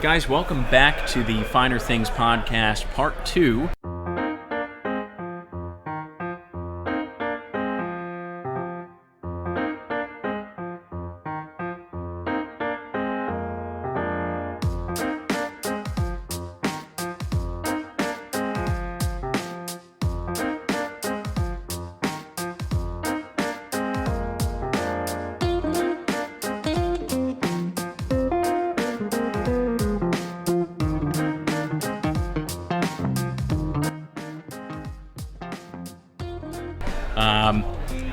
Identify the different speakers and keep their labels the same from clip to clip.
Speaker 1: Guys, welcome back to the Finer Things Podcast, Part 2.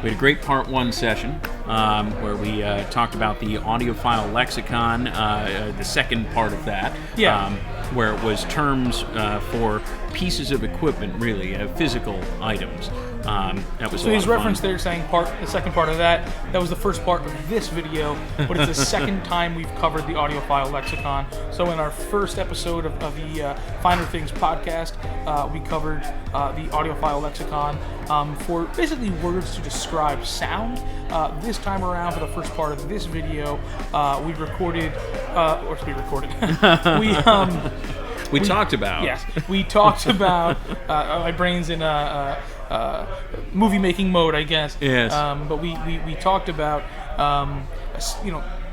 Speaker 1: We had a great Part 1 session where we talked about the Audiophile Lexicon, the second part of that, where it was terms for pieces of equipment, really, physical items. That was
Speaker 2: so he's referenced there saying the second part of that was the first part of this video, but it's the second time we've covered the Audiophile Lexicon. So in our first episode of the Finer Things podcast, we covered the Audiophile Lexicon for basically words to describe sound. This time around, for the first part of this video, we talked about. Yes, we talked about. My brain's in movie making mode, I guess.
Speaker 1: Yes.
Speaker 2: But we talked about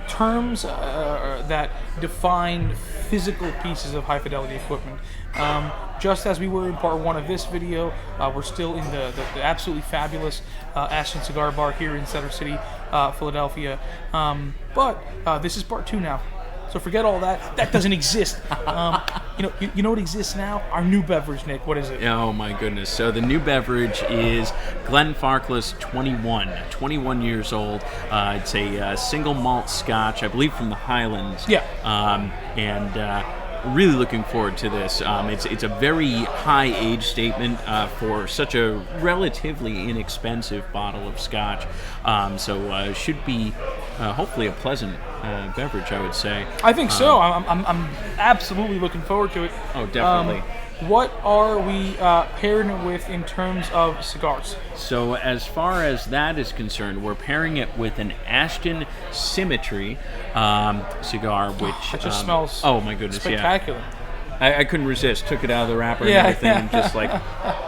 Speaker 2: terms that define physical pieces of high fidelity equipment. Just as we were in part 1 of this video, we're still in the absolutely fabulous Ashton Cigar Bar here in Center City, Philadelphia. But this is part 2 now. So forget all that. That doesn't exist. You know what exists now? Our new beverage, Nick. What is it?
Speaker 1: Oh my goodness. So the new beverage is Glenfarclas 21 years old. It's a single malt scotch, I believe from the Highlands.
Speaker 2: Yeah.
Speaker 1: Really looking forward to this. It's a very high age statement for such a relatively inexpensive bottle of scotch. So should be hopefully a pleasant beverage, I would say.
Speaker 2: I think so. I'm absolutely looking forward to it.
Speaker 1: Oh, definitely.
Speaker 2: What are we pairing it with in terms of cigars?
Speaker 1: So as far as that is concerned, we're pairing it with an Ashton Symmetry cigar, which
Speaker 2: it just smells
Speaker 1: oh my goodness,
Speaker 2: spectacular.
Speaker 1: Yeah. I couldn't resist. Took it out of the wrapper and everything. And just like,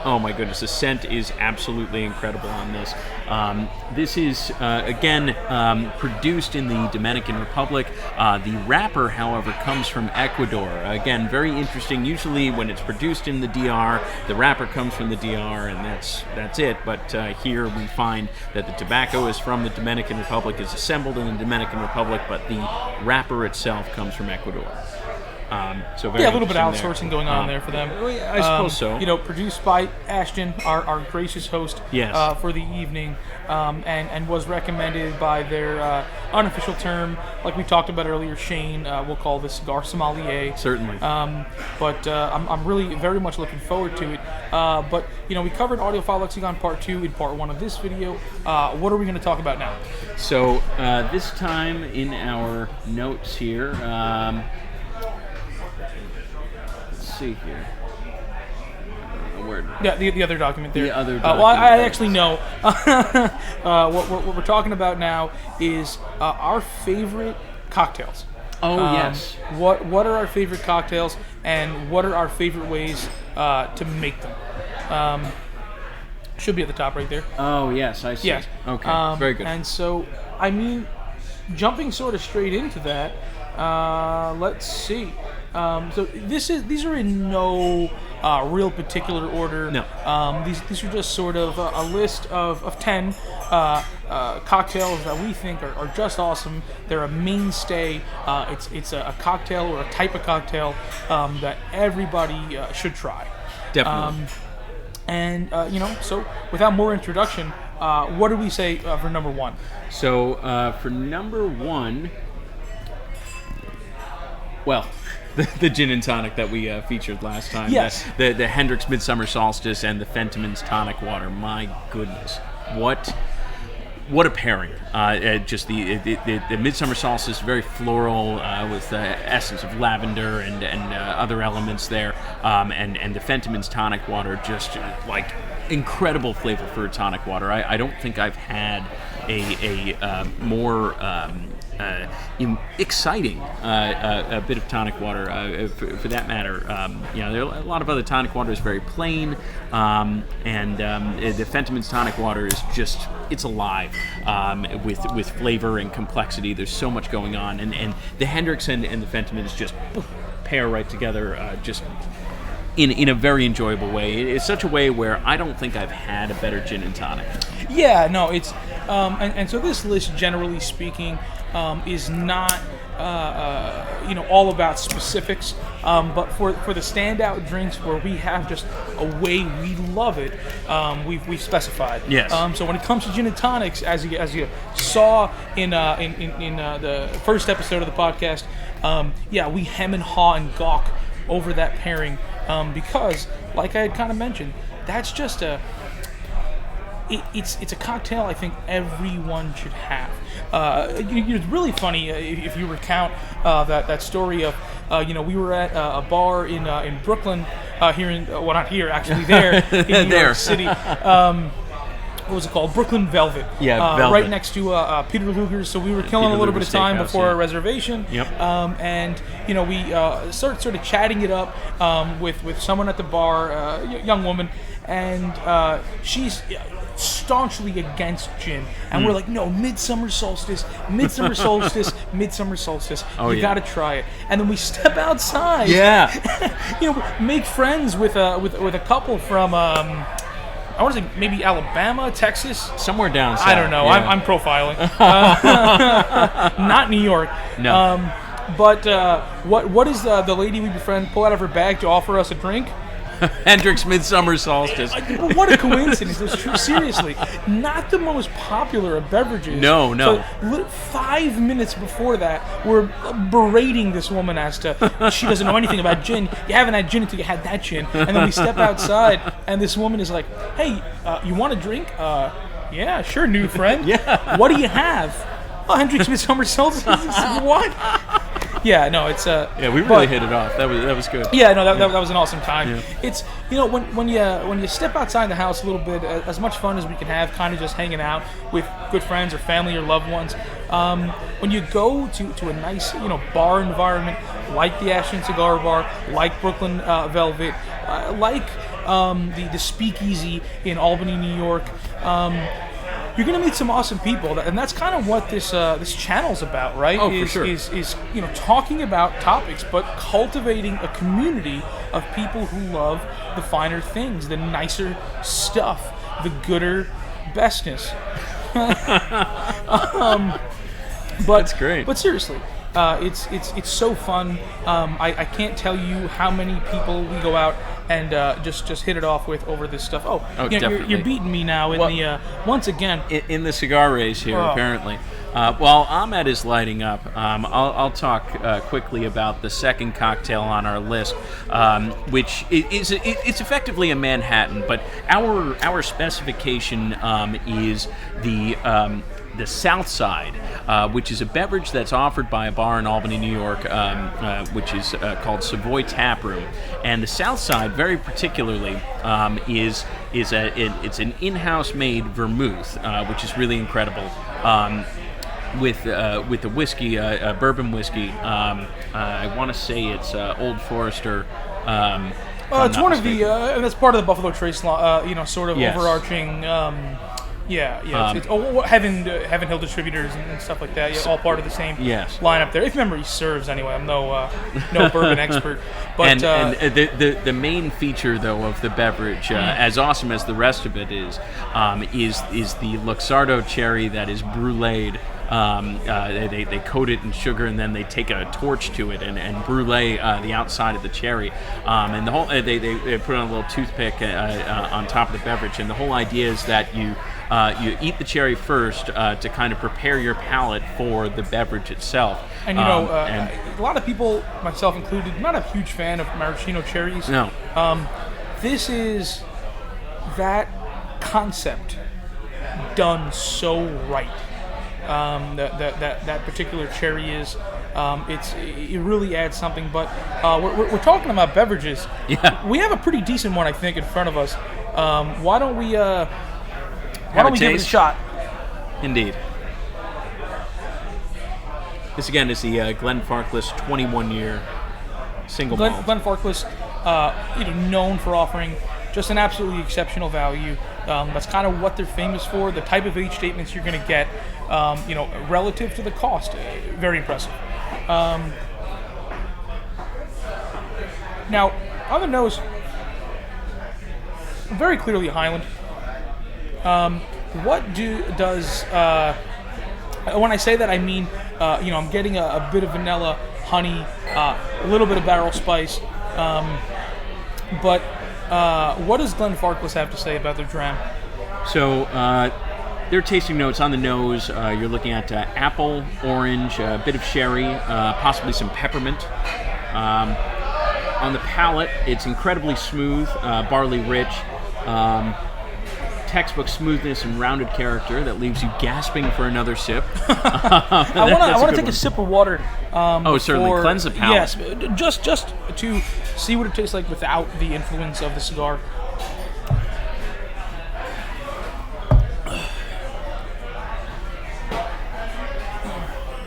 Speaker 1: oh my goodness, the scent is absolutely incredible on this. This is, again, produced in the Dominican Republic. The wrapper, however, comes from Ecuador. Again, very interesting. Usually when it's produced in the DR, the wrapper comes from the DR, and that's it. But here we find that the tobacco is from the Dominican Republic, is assembled in the Dominican Republic, but the wrapper itself comes from Ecuador. So very
Speaker 2: a little bit of outsourcing going on there for them.
Speaker 1: I suppose so.
Speaker 2: Produced by Ashton, our gracious host for the evening, and was recommended by their unofficial term, like we talked about earlier, Shane. We'll call this cigar sommelier.
Speaker 1: Certainly.
Speaker 2: But I'm really very much looking forward to it. But we covered Audiophile Lexicon Part 2 in Part 1 of this video. What are we going to talk about now?
Speaker 1: So this time in our notes here. See here.
Speaker 2: The other document there.
Speaker 1: The other document.
Speaker 2: Well, I actually know. What we're talking about now is our favorite cocktails.
Speaker 1: Oh, yes.
Speaker 2: What are our favorite cocktails, and what are our favorite ways to make them? Should be at the top right there.
Speaker 1: Oh, yes, I see.
Speaker 2: Yes.
Speaker 1: Okay, very good.
Speaker 2: And so, jumping sort of straight into that, let's see. So these are in no real particular order.
Speaker 1: No.
Speaker 2: These are just sort of a list of 10 cocktails that we think are just awesome. They're a mainstay. It's a cocktail or a type of cocktail that everybody should try.
Speaker 1: Definitely.
Speaker 2: So without more introduction, what do we say for number 1?
Speaker 1: So for number 1, well, the gin and tonic that we featured last time.
Speaker 2: Yes.
Speaker 1: The Hendrick's Midsummer Solstice and the Fentimans Tonic Water. My goodness. What a pairing. Just the Midsummer Solstice, very floral with the essence of lavender and other elements there. And the Fentimans Tonic Water, just like incredible flavor for a tonic water. I don't think I've had a more exciting a bit of tonic water, for that matter. There are a lot of other tonic water is very plain, and the Fentiman's tonic water is just, it's alive with flavor and complexity. There's so much going on, and the Hendrix and the Fentiman's just pair right together, just in a very enjoyable way. It's such a way where I don't think I've had a better gin and tonic.
Speaker 2: Yeah, no, it's and so this list, generally speaking, is not all about specifics, but for the standout drinks where we have just a way we love it, we've specified.
Speaker 1: Yes.
Speaker 2: So when it comes to gin and tonics, as you saw in the first episode of the podcast, we hem and haw and gawk over that pairing, because, like I had kind of mentioned, that's just it's a cocktail I think everyone should have. It's really funny if you recount that story of we were at a bar in Brooklyn, not here, actually there in New York City. What was it called? Brooklyn Velvet.
Speaker 1: Yeah, Velvet.
Speaker 2: Right next to Peter Luger's. So we were killing
Speaker 1: Peter
Speaker 2: a little
Speaker 1: Luger's
Speaker 2: bit of time
Speaker 1: Steakhouse,
Speaker 2: before
Speaker 1: yeah.
Speaker 2: our reservation.
Speaker 1: Yep.
Speaker 2: And we started sort of chatting it up with someone at the bar, a young woman, and she's staunchly against gin, and we're like, no, midsummer solstice, midsummer solstice, midsummer solstice. You got to try it. And then we step outside.
Speaker 1: Yeah.
Speaker 2: Make friends with a couple from I want to say maybe Alabama, Texas,
Speaker 1: somewhere down south.
Speaker 2: I don't know.
Speaker 1: Yeah.
Speaker 2: I'm profiling. Not New York.
Speaker 1: No.
Speaker 2: But what is the lady we befriend pull out of her bag to offer us a drink?
Speaker 1: Hendrix Midsummer Solstice.
Speaker 2: What a coincidence. It's true. Seriously, not the most popular of beverages.
Speaker 1: No.
Speaker 2: So 5 minutes before that, we're berating this woman as to she doesn't know anything about gin. You haven't had gin until you had that gin. And then we step outside, and this woman is like, hey, you want a drink? Yeah, sure, new friend.
Speaker 1: Yeah.
Speaker 2: What do you have? Oh, Hendrix Midsummer Solstice. What? Yeah, no, it's
Speaker 1: we really hit it off. That was good.
Speaker 2: Yeah, no, that was an awesome time.
Speaker 1: Yeah.
Speaker 2: It's when you step outside the house a little bit, as much fun as we can have, kind of just hanging out with good friends or family or loved ones. When you go to a nice bar environment like the Ashton Cigar Bar, like Brooklyn Velvet, like the Speakeasy in Albany, New York. You're gonna meet some awesome people, and that's kind of what this channel's about, right?
Speaker 1: Oh, for sure.
Speaker 2: Is talking about topics, but cultivating a community of people who love the finer things, the nicer stuff, the gooder bestness.
Speaker 1: That's great.
Speaker 2: But seriously, it's so fun. I can't tell you how many people we go out and just hit it off with over this stuff.
Speaker 1: Definitely.
Speaker 2: You're beating me now in the once again
Speaker 1: in the cigar race here, apparently. While Ahmed is lighting up, I'll talk quickly about the second cocktail on our list, which it's effectively a Manhattan, but our specification is the South Side, which is a beverage that's offered by a bar in Albany, New York, which is called Savoy Tap Room. And the South Side, very particularly, it's an in-house made vermouth, which is really incredible. With the whiskey, bourbon whiskey. I want to say it's Old Forester.
Speaker 2: It's one of the that's part of the Buffalo Trace, sort of
Speaker 1: yes.
Speaker 2: overarching. It's Heaven Hill Distributors and stuff like that. Yeah, all part of the same lineup there. If memory serves, anyway. I'm no bourbon expert, but
Speaker 1: and the main feature though of the beverage, as awesome as the rest of it is the Luxardo cherry that is bruleed. They coat it in sugar and then they take a torch to it and brulee the outside of the cherry, and the whole they put on a little toothpick on top of the beverage, and the whole idea is that you eat the cherry first to kind of prepare your palate for the beverage itself.
Speaker 2: And a lot of people, myself included, not a huge fan of maraschino cherries.
Speaker 1: No.
Speaker 2: This is that concept done so right. That particular cherry is, it really adds something. But we're talking about beverages.
Speaker 1: Yeah.
Speaker 2: We have a pretty decent one, I think, in front of us. Why don't we give it a shot?
Speaker 1: Indeed. This again is the Glenfarclas 21-year single malt.
Speaker 2: Glenfarclas, known for offering just an absolutely exceptional value. That's kind of what they're famous for. The type of age statements you're going to get, relative to the cost, very impressive. Now, on the nose, very clearly a Highland. When I say that, I mean, I'm getting a bit of vanilla, honey, a little bit of barrel spice. But what does Glenfarclas have to say about their dram?
Speaker 1: So, their tasting notes on the nose, you're looking at apple, orange, a bit of sherry, possibly some peppermint. On the palate, it's incredibly smooth, barley rich, textbook smoothness and rounded character that leaves you gasping for another sip.
Speaker 2: I want to take a sip of water.
Speaker 1: Certainly. Cleanse the palate.
Speaker 2: Yes, just to see what it tastes like without the influence of the cigar.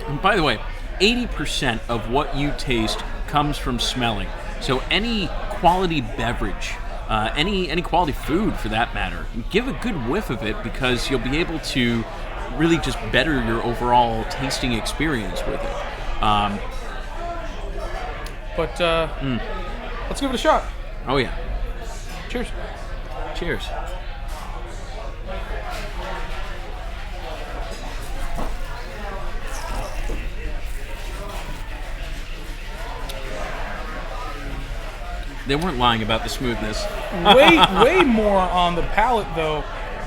Speaker 1: And by the way, 80% of what you taste comes from smelling. So any quality beverage, any quality food for that matter, give a good whiff of it because you'll be able to really just better your overall tasting experience with it.
Speaker 2: Let's give it a shot.
Speaker 1: Oh yeah.
Speaker 2: Cheers.
Speaker 1: Cheers. They weren't lying about the smoothness.
Speaker 2: way more on the palate though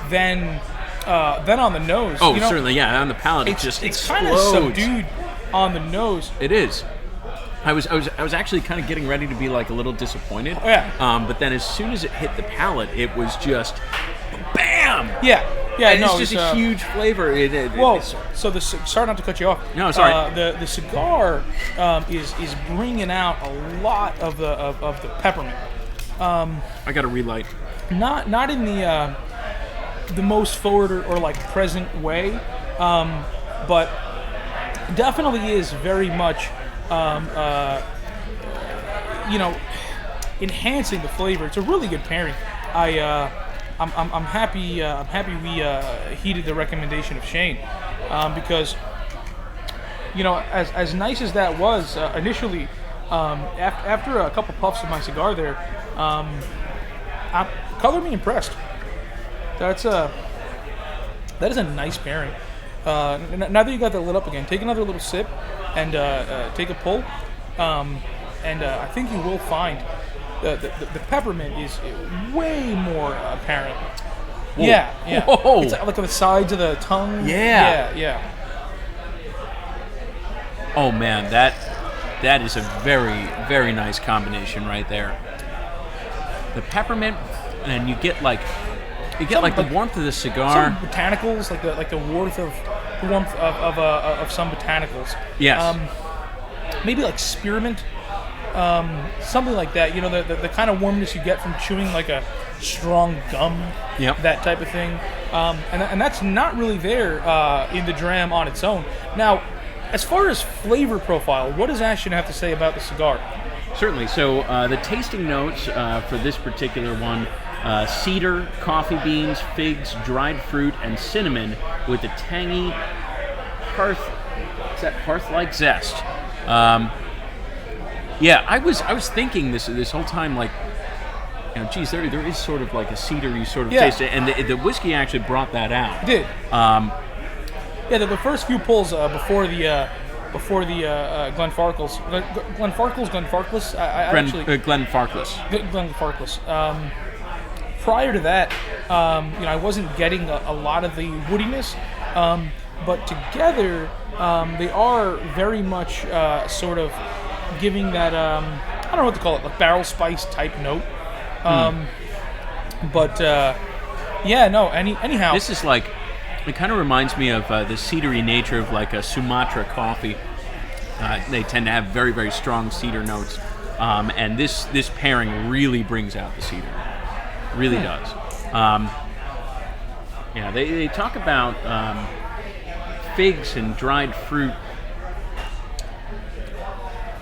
Speaker 2: than on the nose.
Speaker 1: Oh, certainly, yeah. On the palate,
Speaker 2: it's kind of subdued on the nose.
Speaker 1: It is. I was actually kind of getting ready to be like a little disappointed.
Speaker 2: Oh, yeah.
Speaker 1: But then as soon as it hit the palate, it was just bam.
Speaker 2: Yeah.
Speaker 1: And it's just a huge flavor.
Speaker 2: So sorry not to cut you off.
Speaker 1: No, sorry.
Speaker 2: The cigar is bringing out a lot of the peppermint.
Speaker 1: I got a relight.
Speaker 2: Not in the most forward or like present way, but definitely is very much enhancing the flavor. It's a really good pairing. I'm happy. I'm happy we heeded the recommendation of Shane, because as nice as that was initially, after a couple puffs of my cigar there, color me impressed. That is a nice pairing. Now that you got that lit up again, take another little sip and take a pull, and I think you will find. The peppermint is way more apparent.
Speaker 1: Whoa.
Speaker 2: Yeah.
Speaker 1: Whoa.
Speaker 2: It's like on the sides of the tongue.
Speaker 1: Yeah. Oh man, that is a very, very nice combination right there. The peppermint, and you get the warmth of the cigar.
Speaker 2: Some botanicals, like the warmth of some botanicals.
Speaker 1: Yes.
Speaker 2: Maybe like spearmint. Something like that, the kind of warmness you get from chewing like a strong gum, that type of thing, and that's not really there in the dram on its own. Now, as far as flavor profile, what does Ashton have to say about the cigar?
Speaker 1: Certainly. So the tasting notes for this particular one: cedar, coffee beans, figs, dried fruit, and cinnamon, with a tangy hearth-like zest. Yeah, I was thinking this whole time, like, geez, there is sort of like a cedary sort of taste, and the whiskey actually brought that out.
Speaker 2: It did. The first few pulls before the Glenfarclas. Glenfarclas. Prior to that, I wasn't getting a lot of the woodiness, but together they are very much sort of giving that I don't know what to call it, like barrel spice type note. Anyhow,
Speaker 1: this is like, it kind of reminds me of the cedary nature of like a Sumatra coffee. They tend to have very, very strong cedar notes, and this pairing really brings out the cedar. Really does. They talk about figs and dried fruit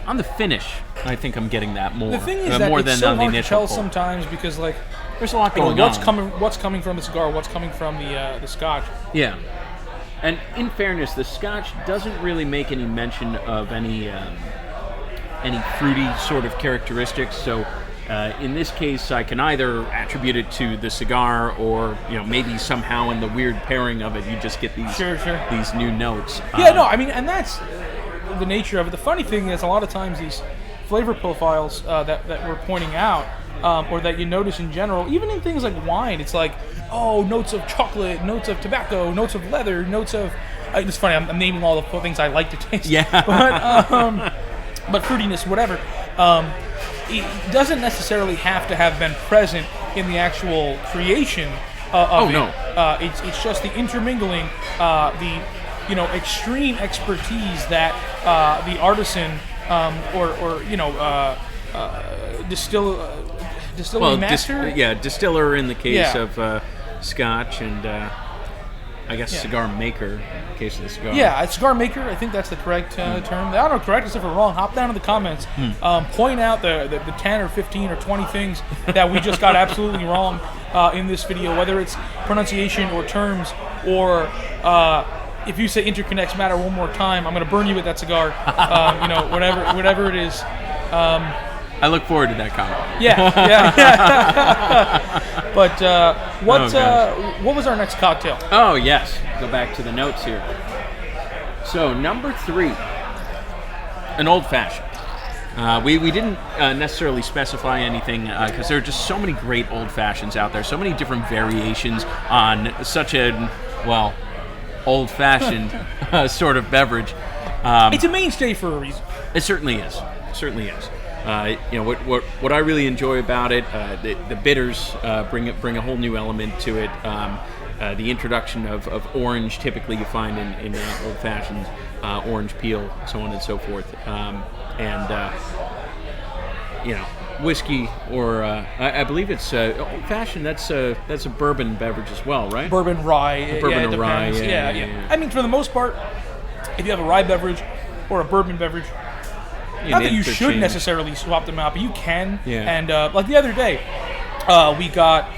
Speaker 1: On the finish, I think I'm getting that more.
Speaker 2: The thing is that
Speaker 1: more
Speaker 2: it's
Speaker 1: than
Speaker 2: so
Speaker 1: on the
Speaker 2: hard to
Speaker 1: initial
Speaker 2: tell
Speaker 1: pull.
Speaker 2: sometimes because, like,
Speaker 1: There's a lot
Speaker 2: you know,
Speaker 1: going on.
Speaker 2: what's coming from the cigar, what's coming from the scotch.
Speaker 1: Yeah. And in fairness, the scotch doesn't really make any mention of any fruity sort of characteristics. So in this case, I can either attribute it to the cigar, or maybe somehow in the weird pairing of it, you just get these these new notes.
Speaker 2: Yeah, no, I mean, and that's the nature of it. The funny thing is, a lot of times these flavor profiles that we're pointing out, or that you notice in general, even in things like wine, it's like, oh, notes of chocolate, notes of tobacco, notes of leather, notes of... it's funny, I'm naming all the things I like to taste.
Speaker 1: Yeah.
Speaker 2: But fruitiness, whatever, it doesn't necessarily have to have been present in the actual creation of it.
Speaker 1: No.
Speaker 2: It's just the intermingling, the extreme expertise that the artisan distilling master.
Speaker 1: Distiller in the case of scotch, and I guess cigar maker in the case of the cigar.
Speaker 2: Yeah, a cigar maker, I think that's the correct term. I don't know, correct us if we're wrong. Hop down in the comments. Point out the 10 or 15 or 20 things that we just got absolutely wrong in this video, whether it's pronunciation or terms, or if you say interconnects matter one more time, I'm going to burn you with that cigar. Whatever it is.
Speaker 1: I look forward to that comment.
Speaker 2: Yeah. But what was our next cocktail?
Speaker 1: Oh, yes. Go back to the notes here. So, number 3, an old-fashioned. We didn't necessarily specify anything because there are just so many great old-fashions out there, so many different variations on such a, old-fashioned sort of beverage.
Speaker 2: It's a mainstay for a reason.
Speaker 1: It certainly is. What I really enjoy about it, the bitters bring a whole new element to it. The introduction of orange, typically you find in old fashions, orange peel, so on and so forth, whiskey, or I believe it's old fashioned. That's a bourbon beverage as well, right?
Speaker 2: Bourbon rye.
Speaker 1: Bourbon or rye.
Speaker 2: Yeah. I mean, for the most part, if you have a rye beverage or a bourbon beverage. Not that you should necessarily swap them out, but you can.
Speaker 1: Yeah.
Speaker 2: And like the other day, we got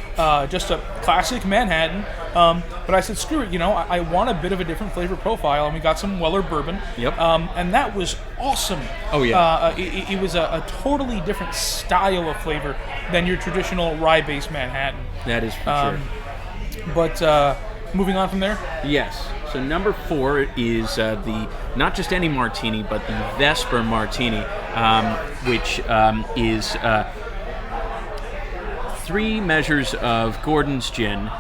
Speaker 2: just a classic Manhattan, but I said, screw it, I want a bit of a different flavor profile, and we got some Weller bourbon.
Speaker 1: Yep.
Speaker 2: And that was awesome.
Speaker 1: Oh, yeah.
Speaker 2: It was a totally different style of flavor than your traditional rye-based Manhattan.
Speaker 1: That is for sure.
Speaker 2: But moving on from there?
Speaker 1: Yes. So number 4 is the not just any martini, but the Vesper Martini, which is 3 measures of Gordon's gin,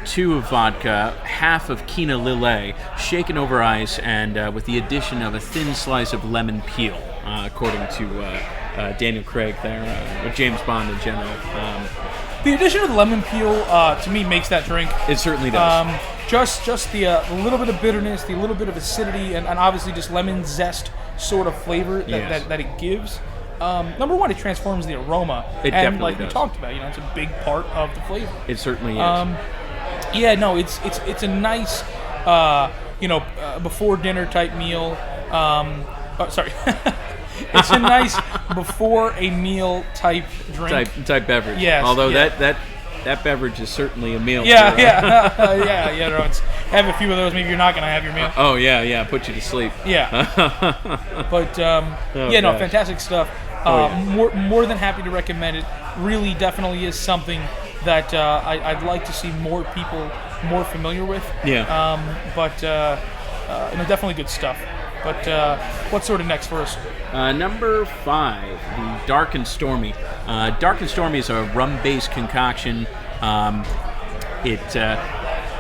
Speaker 1: 2 of vodka, half of Quina Lillet, shaken over ice, and with the addition of a thin slice of lemon peel, according to Daniel Craig there, or James Bond in general.
Speaker 2: The addition of the lemon peel, to me, makes that drink.
Speaker 1: It certainly does.
Speaker 2: Just the little bit of bitterness, the little bit of acidity, and obviously just lemon zest sort of flavor that it gives. Number one, it transforms the aroma.
Speaker 1: It
Speaker 2: and
Speaker 1: definitely
Speaker 2: like
Speaker 1: does.
Speaker 2: we talked about, it's a big part of the flavor.
Speaker 1: It certainly is.
Speaker 2: It's a nice, before dinner type meal. It's a nice before a meal type drink.
Speaker 1: Type beverage.
Speaker 2: Yes.
Speaker 1: Although that beverage is certainly a meal.
Speaker 2: Yeah. Have a few of those. Maybe you're not going to have your meal.
Speaker 1: Oh yeah. Put you to sleep.
Speaker 2: Yeah. But fantastic stuff. More than happy to recommend it. Really, definitely is something that I'd like to see more people more familiar with.
Speaker 1: Yeah.
Speaker 2: Definitely good stuff. But what's sort of next for us?
Speaker 1: Number 5, the Dark and Stormy. Dark and Stormy is a rum-based concoction. It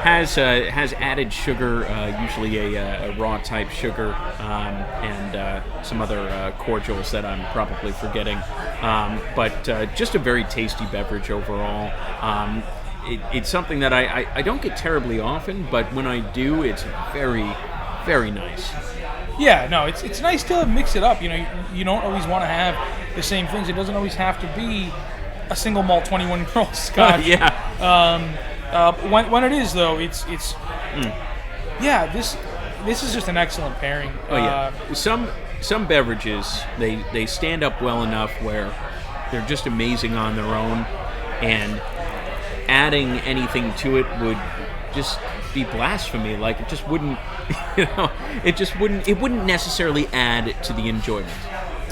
Speaker 1: has added sugar, usually a raw type sugar, and some other cordials that I'm probably forgetting. But just a very tasty beverage overall. It's something that I don't get terribly often, but when I do, it's very, very nice.
Speaker 2: Yeah, no, it's nice to mix it up. You don't always want to have the same things. It doesn't always have to be a single malt 21-year-old Scotch. When it is though, it's this is just an excellent pairing.
Speaker 1: Oh yeah. some beverages, they stand up well enough where they're just amazing on their own, and adding anything to it would just be blasphemy. Like, it just wouldn't, it wouldn't necessarily add to the enjoyment.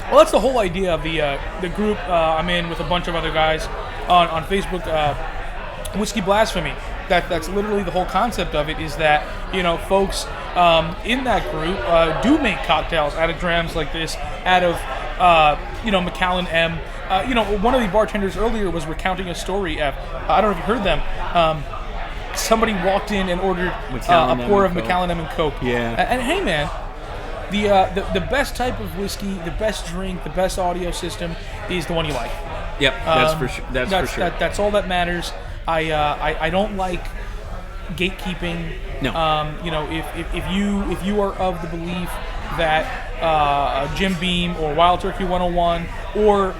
Speaker 2: Well, that's the whole idea of the group I'm in with a bunch of other guys on Facebook, Whiskey Blasphemy. That's literally the whole concept of it, is that, folks in that group do make cocktails out of drams like this, out of, Macallan M. One of the bartenders earlier was recounting a story. I don't know if you heard them. Somebody walked in and ordered a pour of Macallan M and Coke.
Speaker 1: Yeah.
Speaker 2: And hey, man, the best type of whiskey, the best drink, the best audio system is the one you like.
Speaker 1: Yep, that's for sure. That's for sure.
Speaker 2: That's all that matters. I don't like gatekeeping.
Speaker 1: No.
Speaker 2: If you are of the belief that Jim Beam or Wild Turkey 101 or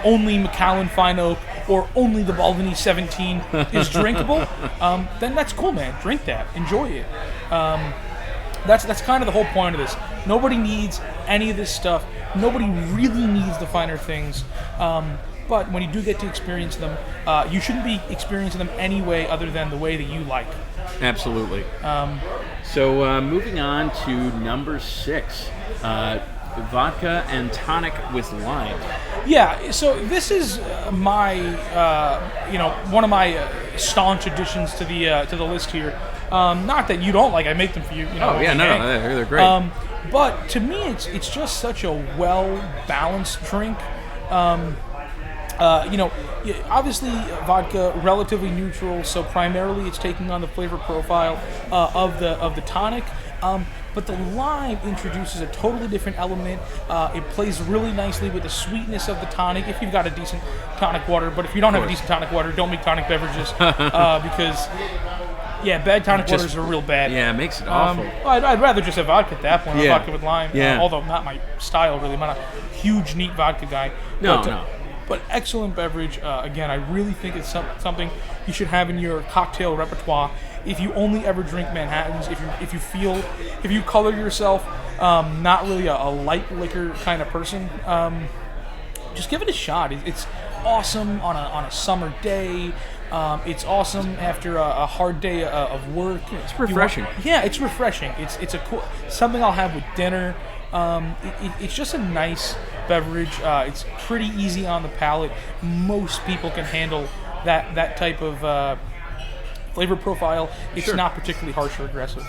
Speaker 2: only Macallan Fine Oak or only the Balvenie 17 is drinkable, then that's cool, man. Drink that. Enjoy it. That's kind of the whole point of this. Nobody needs any of this stuff. Nobody really needs the finer things. But when you do get to experience them, you shouldn't be experiencing them any way other than the way that you like.
Speaker 1: Absolutely. So moving on to number 6, vodka and tonic with lime.
Speaker 2: Yeah. So this is my, one of my staunch additions to the list here. Not that you don't like, I make them for you.
Speaker 1: Oh yeah, no, they're great.
Speaker 2: But to me, it's just such a well-balanced drink. Obviously vodka relatively neutral, so primarily it's taking on the flavor profile of the tonic. But the lime introduces a totally different element. It plays really nicely with the sweetness of the tonic if you've got a decent tonic water. But if you don't have a decent tonic water, don't make tonic beverages because bad tonic waters are real bad.
Speaker 1: Yeah, it makes it awful.
Speaker 2: I'd rather just have vodka at that point, vodka with lime.
Speaker 1: Yeah.
Speaker 2: Although not my style really. I'm not a huge neat vodka guy.
Speaker 1: No.
Speaker 2: But excellent beverage. Again, I really think it's something you should have in your cocktail repertoire. If you only ever drink Manhattans, if you color yourself not really a light liquor kind of person, just give it a shot. It's awesome on a summer day. It's awesome after a hard day of work.
Speaker 1: It's refreshing.
Speaker 2: It's refreshing. It's a cool something I'll have with dinner. It's just a nice beverage. It's pretty easy on the palate. Most people can handle that type of flavor profile. It's not particularly harsh or aggressive.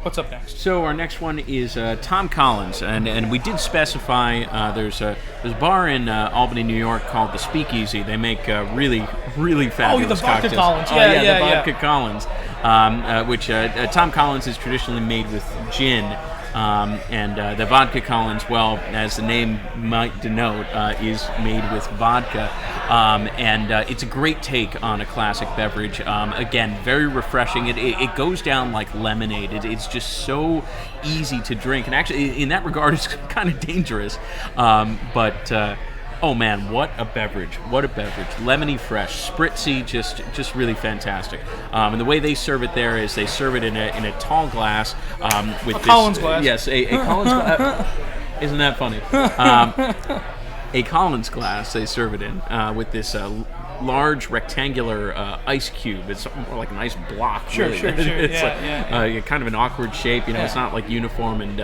Speaker 2: What's up next?
Speaker 1: So our next one is Tom Collins, and we did specify there's a bar in Albany, New York called the Speakeasy. They make really fabulous
Speaker 2: vodka
Speaker 1: cocktails.
Speaker 2: Collins. The
Speaker 1: vodka Collins, which Tom Collins is traditionally made with gin. And the vodka Collins, well, as the name might denote, is made with vodka, and it's a great take on a classic beverage. Again, very refreshing. It goes down like lemonade. It's just so easy to drink, and actually, in that regard, it's kind of dangerous. Oh man, what a beverage! What a beverage! Lemony fresh, spritzy, just really fantastic. And the way they serve it there is they serve it in a tall glass with
Speaker 2: a Collins glass.
Speaker 1: Yes, a Collins glass. Isn't that funny? A Collins glass they serve it in with this large rectangular ice cube. It's more like an ice block.
Speaker 2: Sure,
Speaker 1: really.
Speaker 2: sure.
Speaker 1: It's kind of an awkward shape. It's not like uniform, and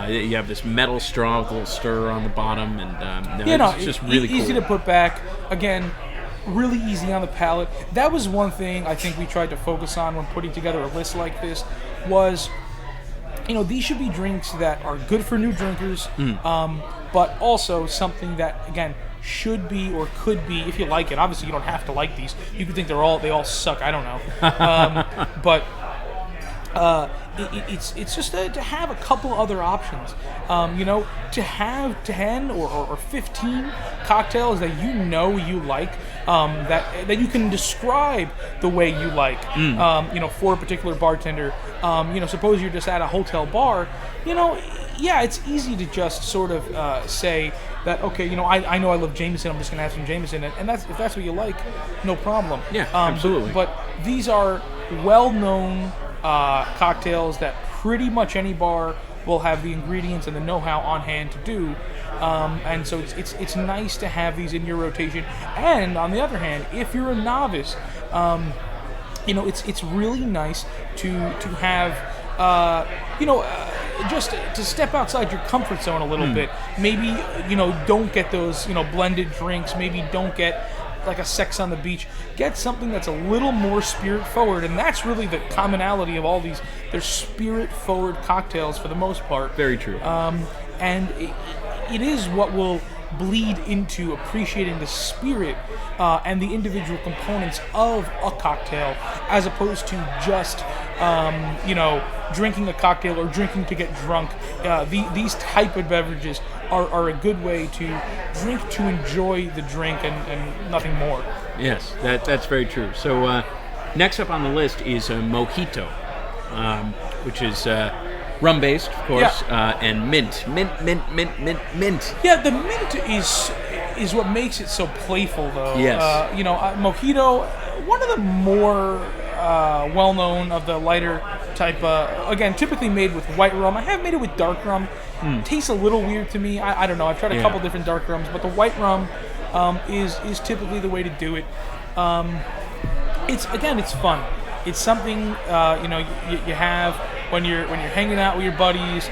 Speaker 1: you have this metal straw with a little stirrer on the bottom, and it's just really
Speaker 2: easy
Speaker 1: cool.
Speaker 2: to put back. Again, really easy on the palate. That was one thing I think we tried to focus on when putting together a list like this was, these should be drinks that are good for new drinkers, but also something that, again, should be or could be, if you like it. Obviously, you don't have to like these. You could think they all suck. I don't know. But it's just to have a couple other options. To have 10 or 15 cocktails that you like, that you can describe the way you like. For a particular bartender. Suppose you're just at a hotel bar. It's easy to just sort of say that, okay, I know I love Jameson, I'm just going to have some Jameson, and if that's what you like, no problem.
Speaker 1: Yeah, absolutely.
Speaker 2: But these are well-known cocktails that pretty much any bar will have the ingredients and the know-how on hand to do. And so it's nice to have these in your rotation. And on the other hand, if you're a novice, it's really nice to have just to step outside your comfort zone a little bit. Maybe don't get those blended drinks. Maybe don't get like a Sex on the Beach. Get something that's a little more spirit forward, and that's really the commonality of all these. They're spirit forward cocktails for the most part.
Speaker 1: Very true.
Speaker 2: And it is what will bleed into appreciating the spirit and the individual components of a cocktail, as opposed to just drinking a cocktail or drinking to get drunk. These type of beverages are a good way to drink to enjoy the drink and nothing more.
Speaker 1: Yes, that's very true. So next up on the list is a mojito, which is rum-based, of course, and mint. Yeah,
Speaker 2: the mint is what makes it so playful, though.
Speaker 1: Yes.
Speaker 2: Mojito, one of the more well-known of the lighter type, again, typically made with white rum. I have made it with dark rum. Tastes a little weird to me. I don't know. I've tried a couple different dark rums, but the white rum is typically the way to do it. It's fun. It's something you have when you're hanging out with your buddies.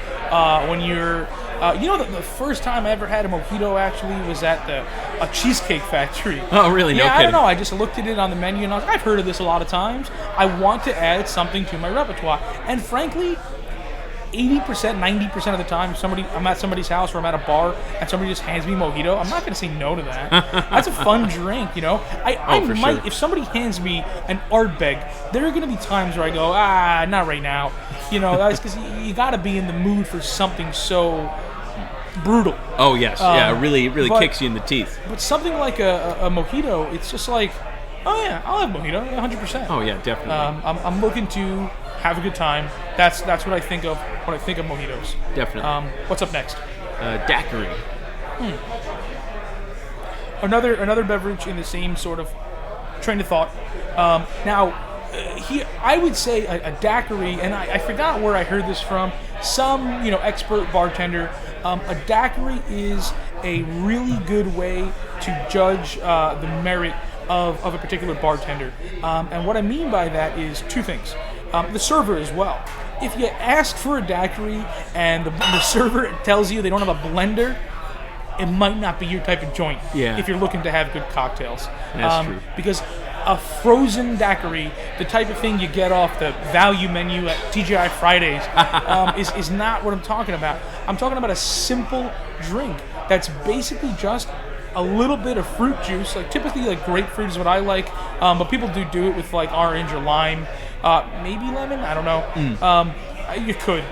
Speaker 2: When you're the first time I ever had a mojito actually was at a Cheesecake Factory.
Speaker 1: Oh, really? No
Speaker 2: kidding.
Speaker 1: I
Speaker 2: don't know. I just looked at it on the menu and I was like, I've heard of this a lot of times. I want to add something to my repertoire. And frankly, 80%, 90% of the time, I'm at somebody's house or I'm at a bar and somebody just hands me mojito, I'm not going to say no to that. That's a fun drink, I might, sure. If somebody hands me an Ardbeg, there are going to be times where I go, not right now. That's because you got to be in the mood for something so brutal.
Speaker 1: Oh, yes. It really kicks you in the teeth.
Speaker 2: But something like a mojito, it's just like, oh, yeah, I'll have mojito, 100%.
Speaker 1: Oh, yeah, definitely.
Speaker 2: I'm looking to have a good time. That's what I think of when I think of mojitos.
Speaker 1: Definitely.
Speaker 2: What's up next?
Speaker 1: Daiquiri.
Speaker 2: Another beverage in the same sort of train of thought. Here I would say a daiquiri, and I forgot where I heard this from. Some expert bartender. A daiquiri is a really good way to judge the merit of a particular bartender. And what I mean by that is two things. The server as well. If you ask for a daiquiri and the server tells you they don't have a blender, it might not be your type of joint if you're looking to have good cocktails.
Speaker 1: That's true.
Speaker 2: Because a frozen daiquiri, the type of thing you get off the value menu at TGI Fridays, is not what I'm talking about. I'm talking about a simple drink that's basically just a little bit of fruit juice. Like typically, like grapefruit is what I like, but people do it with like orange or lime, maybe lemon. I don't know. You could.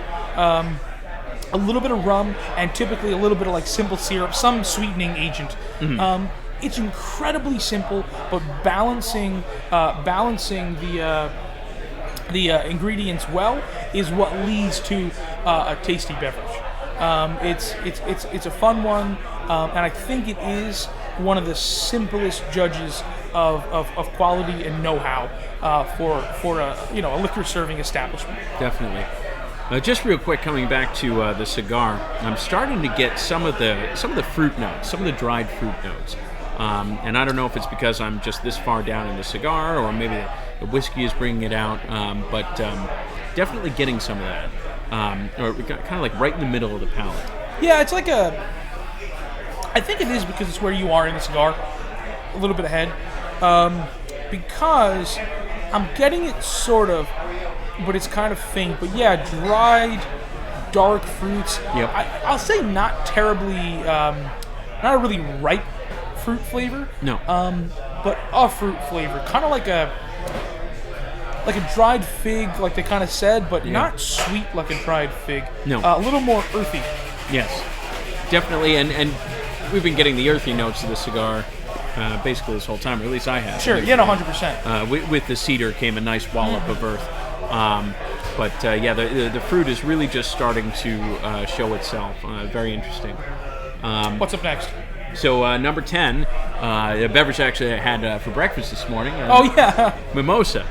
Speaker 2: A little bit of rum and typically a little bit of like simple syrup, some sweetening agent. It's incredibly simple, but balancing the ingredients well is what leads to a tasty beverage. It's a fun one, and I think it is one of the simplest judges of quality and know-how for a liquor serving establishment.
Speaker 1: Definitely. Just real quick, coming back to the cigar, I'm starting to get some of the fruit notes, some of the dried fruit notes, and I don't know if it's because I'm just this far down in the cigar, or maybe the whiskey is bringing it out, but definitely getting some of that, or kind of like right in the middle of the palate.
Speaker 2: Yeah, it's like I think it is because it's where you are in the cigar, a little bit ahead, because I'm getting it sort of. But it's kind of faint. But yeah, dried, dark fruits.
Speaker 1: Yep.
Speaker 2: I'll say not terribly, not a really ripe fruit flavor.
Speaker 1: No.
Speaker 2: But a fruit flavor, kind of like a dried fig, like they kind of said, but not sweet like a dried fig.
Speaker 1: No.
Speaker 2: A little more earthy.
Speaker 1: Yes, definitely. And we've been getting the earthy notes of the cigar. Basically this whole time, or at least I have.
Speaker 2: Sure, 100%.
Speaker 1: With the cedar came a nice wallop of earth. The fruit is really just starting to show itself. Very interesting.
Speaker 2: What's up next?
Speaker 1: So number 10, a beverage I actually had for breakfast this morning.
Speaker 2: Oh yeah,
Speaker 1: mimosa.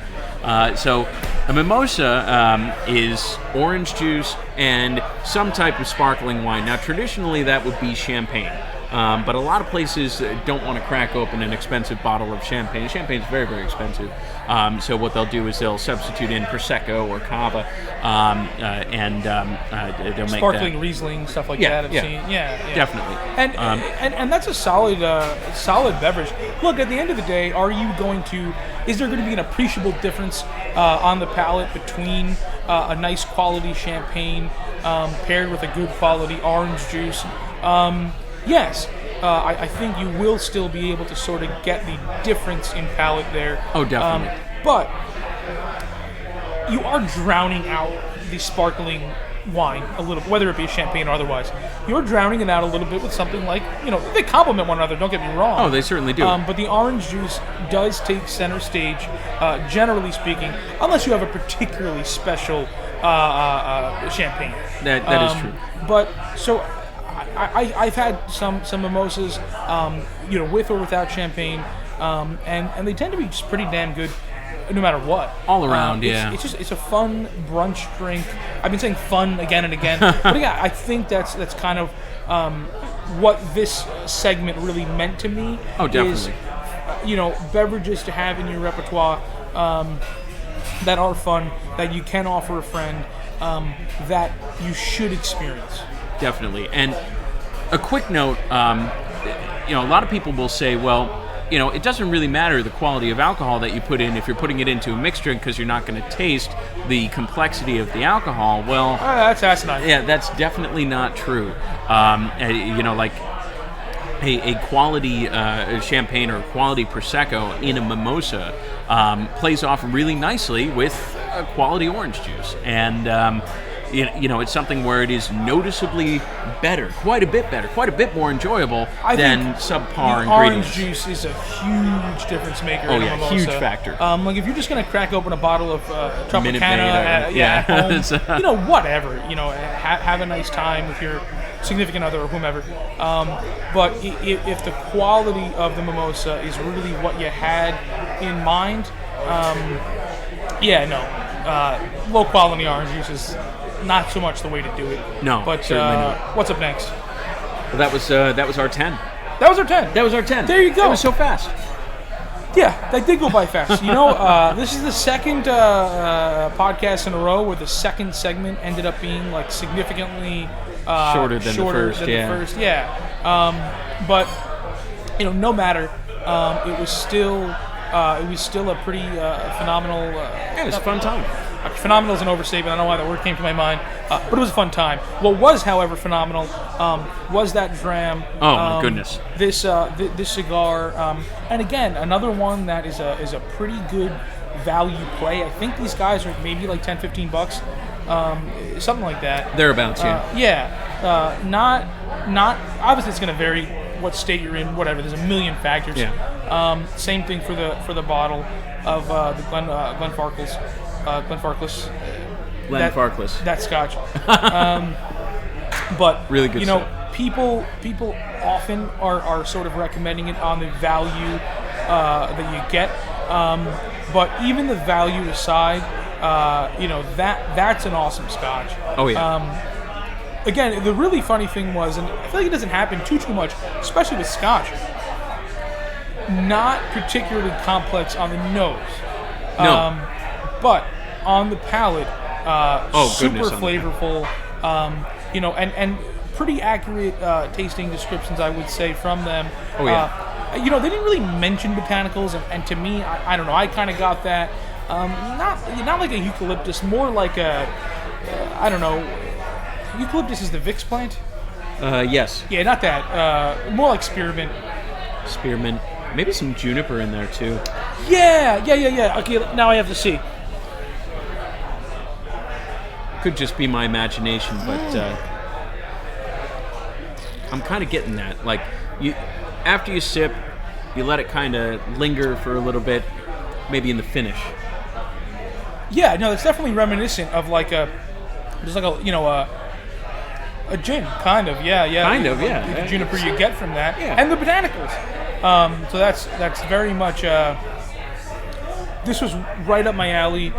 Speaker 1: So A mimosa is orange juice and some type of sparkling wine. Now, traditionally, that would be champagne. But a lot of places don't want to crack open an expensive bottle of champagne. Champagne's very, very expensive. So what they'll do is they'll substitute in Prosecco or Cava, and they'll make
Speaker 2: sparkling Riesling, stuff like that. I've seen. Yeah,
Speaker 1: definitely.
Speaker 2: And that's a solid beverage. Look, at the end of the day, is there going to be an appreciable difference on the palate between a nice quality champagne paired with a good quality orange juice? Yes, I think you will still be able to sort of get the difference in palate there.
Speaker 1: Oh, definitely.
Speaker 2: But you are drowning out the sparkling wine a little, whether it be champagne or otherwise. You're drowning it out a little bit with something like, they complement one another, don't get me wrong.
Speaker 1: Oh, they certainly do.
Speaker 2: But the orange juice does take center stage, generally speaking, unless you have a particularly special champagne.
Speaker 1: That is true.
Speaker 2: But, so... I've had some mimosas, with or without champagne, and they tend to be just pretty damn good, no matter what.
Speaker 1: All around,
Speaker 2: It's a fun brunch drink. I've been saying fun again and again, but yeah, I think that's kind of what this segment really meant to me.
Speaker 1: Oh, definitely.
Speaker 2: Is, beverages to have in your repertoire that are fun, that you can offer a friend, that you should experience.
Speaker 1: Definitely. And a quick note, a lot of people will say, well, it doesn't really matter the quality of alcohol that you put in if you're putting it into a mixed drink because you're not going to taste the complexity of the alcohol. Well,
Speaker 2: that's asinine.
Speaker 1: Yeah, that's definitely not true. Like a quality champagne or a quality Prosecco in a mimosa plays off really nicely with a quality orange juice. And it's something where it is noticeably better, quite a bit more enjoyable than subpar ingredients.
Speaker 2: Orange juice is a huge difference maker in a mimosa.
Speaker 1: Huge factor.
Speaker 2: Like if you're just going to crack open a bottle of Tropicana at home, whatever, have a nice time with your significant other or whomever. But if the quality of the mimosa is really what you had in mind, low quality orange juice is not so much the way to do it.
Speaker 1: No,
Speaker 2: but
Speaker 1: certainly not.
Speaker 2: What's up next?
Speaker 1: Well, that was our 10.
Speaker 2: That was our 10.
Speaker 1: That was our 10.
Speaker 2: There you go.
Speaker 1: It was so fast.
Speaker 2: Yeah, that did go by fast. This is the second podcast in a row where the second segment ended up being like significantly
Speaker 1: shorter than the first.
Speaker 2: But no matter, it was still a pretty phenomenal.
Speaker 1: It was a fun time.
Speaker 2: Phenomenal is an overstatement. I don't know why that word came to my mind, but it was a fun time. What was, however, phenomenal was that dram.
Speaker 1: Oh my goodness!
Speaker 2: This cigar, and again, another one that is a pretty good value play. I think these guys are maybe like $10-15, something like that.
Speaker 1: Thereabouts, yeah.
Speaker 2: Not obviously it's going to vary what state you're in, whatever. There's a million factors.
Speaker 1: Yeah.
Speaker 2: Same thing for the bottle of the Glenfarclas. That scotch. But
Speaker 1: really good stuff.
Speaker 2: People often are sort of recommending it on the value that you get. But even the value aside, that's an awesome scotch.
Speaker 1: Oh yeah.
Speaker 2: Again, the really funny thing was, and I feel like it doesn't happen too much, especially with scotch. Not particularly complex on the nose.
Speaker 1: No.
Speaker 2: But on the palate, super flavorful, and pretty accurate tasting descriptions, I would say, from them.
Speaker 1: Oh, yeah.
Speaker 2: They didn't really mention botanicals, and to me, I don't know, I kind of got that. Not like a eucalyptus, more like a, I don't know, eucalyptus is the Vicks plant?
Speaker 1: Yes.
Speaker 2: Yeah, not that. More like spearmint.
Speaker 1: Spearmint. Maybe some juniper in there, too.
Speaker 2: Yeah. Okay, now I have to see.
Speaker 1: Could just be my imagination, but I'm kind of getting that. Like, after you sip, you let it kind of linger for a little bit, maybe in the finish.
Speaker 2: Yeah, no, it's definitely reminiscent of like a gin, kind of. Yeah.
Speaker 1: Kind of, yeah.
Speaker 2: The juniper you get from that,
Speaker 1: yeah.
Speaker 2: and the botanicals. So that's very much this was right up my alley.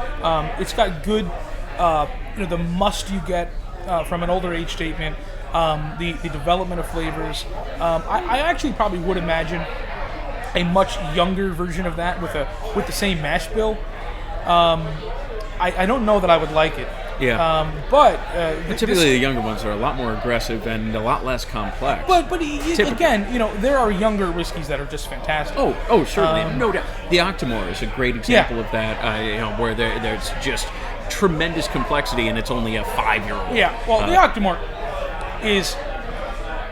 Speaker 2: It's got good, the must you get from an older age statement, the development of flavors. I actually probably would imagine a much younger version of that with the same mash bill. I don't know that I would like it.
Speaker 1: Yeah.
Speaker 2: But
Speaker 1: typically the younger ones are a lot more aggressive and a lot less complex.
Speaker 2: But again, there are younger whiskeys that are just fantastic.
Speaker 1: Oh, certainly, no doubt. The Octomore is a great example of that. Where there's just tremendous complexity, and it's only a 5-year-old.
Speaker 2: Yeah. Well, the Octomore is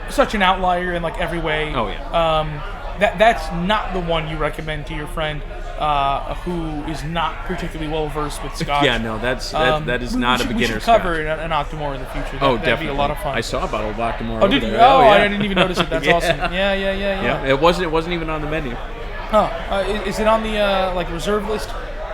Speaker 2: such an outlier in like every way.
Speaker 1: Oh yeah.
Speaker 2: That's not the one you recommend to your friend who is not particularly well versed with scotch.
Speaker 1: Yeah, no, that is not a beginner.
Speaker 2: We should cover an Octomore in the future. That'd be a lot of fun.
Speaker 1: I saw a bottle of Octomore.
Speaker 2: Oh, did you?
Speaker 1: There.
Speaker 2: Oh,
Speaker 1: yeah.
Speaker 2: I didn't even notice it. That's awesome. Yeah.
Speaker 1: It wasn't even on the menu.
Speaker 2: Huh? Is it on the reserve list?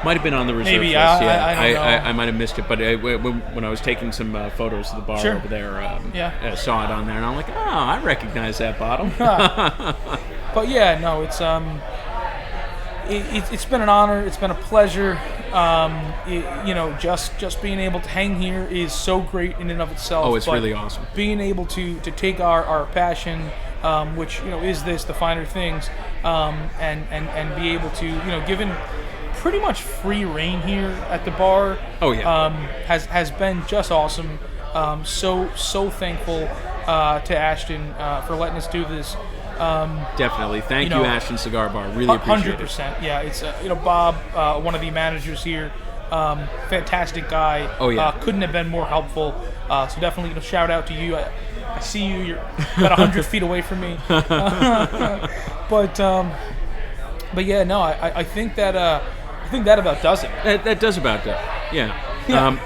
Speaker 1: Might have been on the reserve
Speaker 2: Maybe,
Speaker 1: list.
Speaker 2: I don't know.
Speaker 1: I might have missed it, but when I was taking some photos of the bar over there, I saw it on there, and I'm like, oh, I recognize that bottle.
Speaker 2: But yeah, no, it's been an honor. It's been a pleasure. Just being able to hang here is so great in and of itself.
Speaker 1: Oh, it's really awesome.
Speaker 2: Being able to take our passion, which is the finer things, and be able to given pretty much free reign here at the bar.
Speaker 1: Oh yeah.
Speaker 2: Has been just awesome. So thankful to Ashton for letting us do this.
Speaker 1: Definitely. Thank you, Ashton Cigar Bar. Really appreciate
Speaker 2: 100%. Yeah, it's Bob, one of the managers here, fantastic guy.
Speaker 1: Oh yeah.
Speaker 2: Couldn't have been more helpful. So definitely shout out to you. I see you. You're about 100 feet away from me. But yeah, no, I think that about does it.
Speaker 1: That does about do it. Yeah.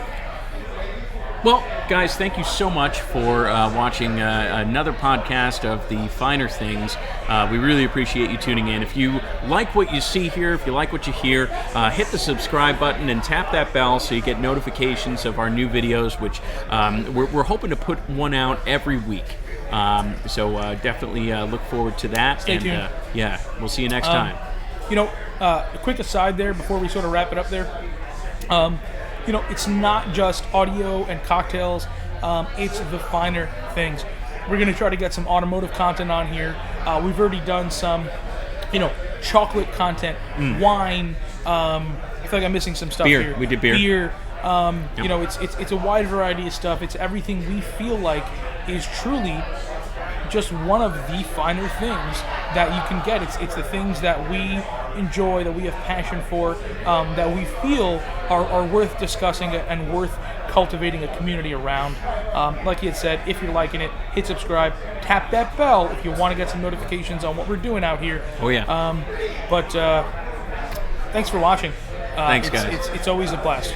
Speaker 1: Well, guys, thank you so much for watching another podcast of The Finer Things. We really appreciate you tuning in. If you like what you see here, if you like what you hear, hit the subscribe button and tap that bell so you get notifications of our new videos, which we're hoping to put one out every week. So definitely look forward to that.
Speaker 2: Stay tuned.
Speaker 1: We'll see you next time.
Speaker 2: A quick aside there before we sort of wrap it up there. It's not just audio and cocktails. It's the finer things. We're going to try to get some automotive content on here. We've already done some, chocolate content, wine. I feel like I'm missing some stuff
Speaker 1: beer.
Speaker 2: here.
Speaker 1: We did beer.
Speaker 2: It's a wide variety of stuff. It's everything we feel like is truly just one of the finer things that you can get. It's the things that we enjoy, that we have passion for, that we feel are worth discussing and worth cultivating a community around. Like he had said, if you're liking it, hit subscribe, tap that bell if you want to get some notifications on what we're doing out here.
Speaker 1: Oh yeah.
Speaker 2: But thanks for watching.
Speaker 1: Thanks, guys.
Speaker 2: It's always a blast.